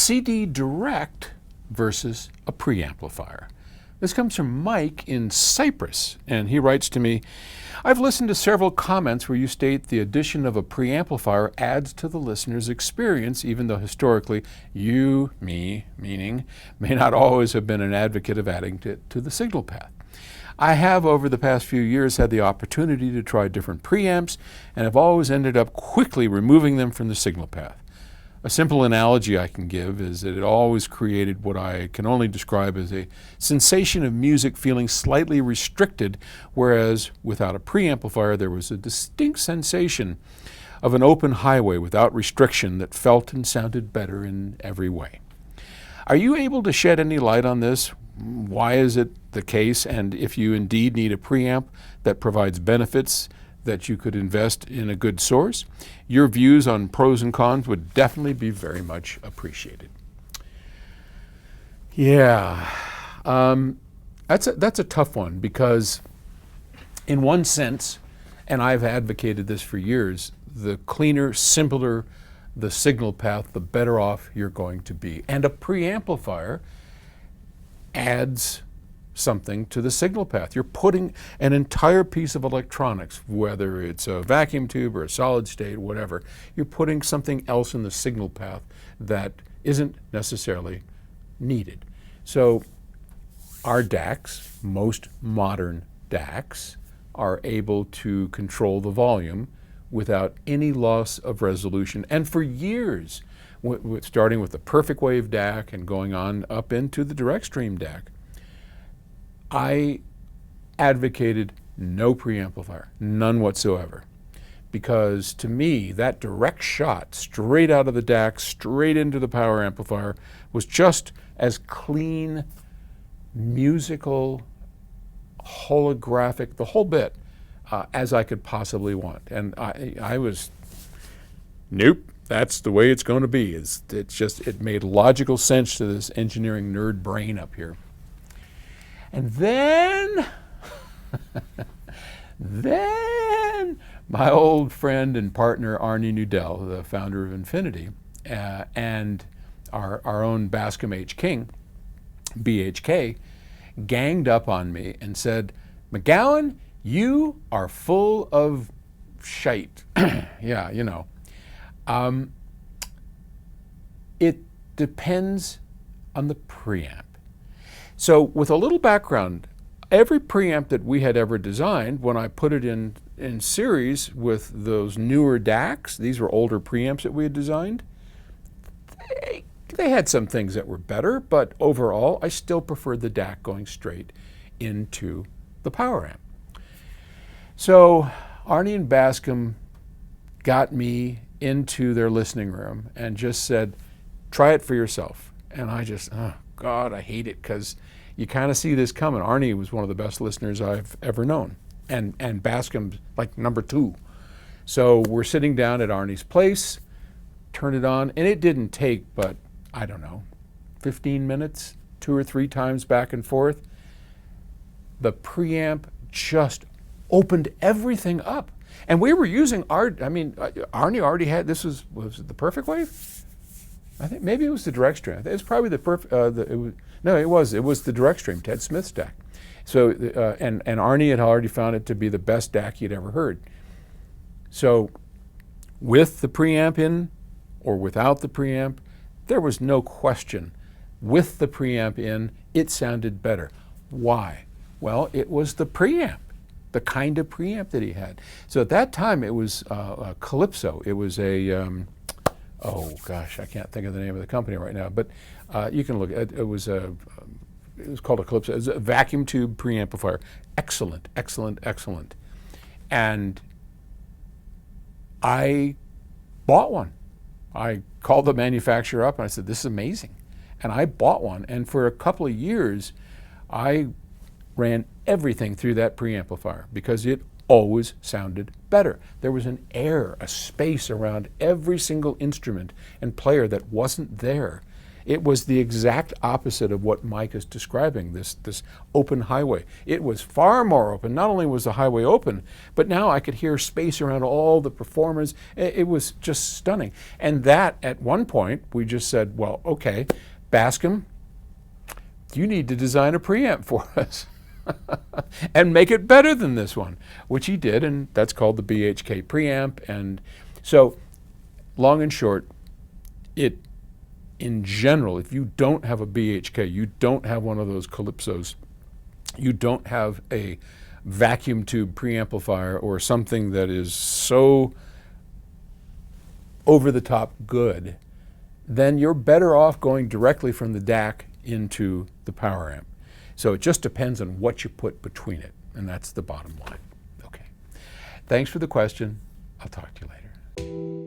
CD direct versus a preamplifier. This comes from Mike in Cyprus, and he writes to me, I've listened to several comments where you state the addition of a preamplifier adds to the listener's experience, even though historically you, me, meaning, may not always have been an advocate of adding to the signal path. I have, over the past few years, had the opportunity to try different preamps and have always ended up quickly removing them from the signal path. A simple analogy I can give is that it always created what I can only describe as a sensation of music feeling slightly restricted, whereas without a preamplifier there was a distinct sensation of an open highway without restriction that felt and sounded better in every way. Are you able to shed any light on this? Why is it the case? And if you indeed need a preamp that provides benefits that you could invest in a good source, your views on pros and cons would definitely be very much appreciated. Yeah, that's a tough one, because in one sense, and I've advocated this for years, the cleaner, simpler the signal path, the better off you're going to be. And a preamplifier adds something to the signal path. You're putting an entire piece of electronics, whether it's a vacuum tube or a solid state, whatever, you're putting something else in the signal path that isn't necessarily needed. So our DACs, most modern DACs, are able to control the volume without any loss of resolution. And for years, starting with the perfect wave DAC and going on up into the direct stream DAC, I advocated no preamplifier, none whatsoever, because to me that direct shot straight out of the DAC, straight into the power amplifier, was just as clean, musical, holographic, the whole bit, as I could possibly want. And I was, nope, that's the way it's going to be. It made logical sense to this engineering nerd brain up here. And then my old friend and partner Arnie Nudell, the founder of Infinity, and our own Bascom H. King, BHK, ganged up on me and said, McGowan, you are full of shite. Yeah, you know. It depends on the preamp. So with a little background, every preamp that we had ever designed, when I put it in series with those newer DACs, these were older preamps that we had designed, they had some things that were better, but overall I still preferred the DAC going straight into the power amp. So Arnie and Bascom got me into their listening room and just said, try it for yourself. And I just, oh God, I hate it, because you kind of see this coming. Arnie was one of the best listeners I've ever known, and Bascom's like number 2. So we're sitting down at Arnie's place, turn it on, and it didn't take but, I don't know, 15 minutes, 2 or 3 times back and forth. The preamp just opened everything up. And we were using Arnie already had, was it the perfect wave? I think maybe it was the direct stream. It was probably the it was the direct stream, Ted Smith's DAC. So, and Arnie had already found it to be the best DAC he'd ever heard. So with the preamp in or without the preamp, there was no question. With the preamp in, it sounded better. Why? Well, it was the preamp, the kind of preamp that he had. So at that time, it was a Calypso. It was a, oh gosh, I can't think of the name of the company right now, but you can look at it. It was called a Calypso. It was a vacuum tube preamplifier. Excellent, excellent, excellent. And I bought one. I called the manufacturer up and I said, this is amazing. And I bought one. And for a couple of years, I ran everything through that preamplifier because it always sounded better. There was an air, a space around every single instrument and player that wasn't there. It was the exact opposite of what Mike is describing, this open highway. It was far more open. Not only was the highway open, but now I could hear space around all the performers. It was just stunning. And that, at one point, we just said, well, okay, Bascom, you need to design a preamp for us and make it better than this one, which he did, and that's called the BHK preamp. And so, long and short, in general, if you don't have a BHK, you don't have one of those Calypsos, you don't have a vacuum tube preamplifier or something that is so over the top good, then you're better off going directly from the DAC into the power amp. So it just depends on what you put between it, and that's the bottom line. Okay. Thanks for the question. I'll talk to you later.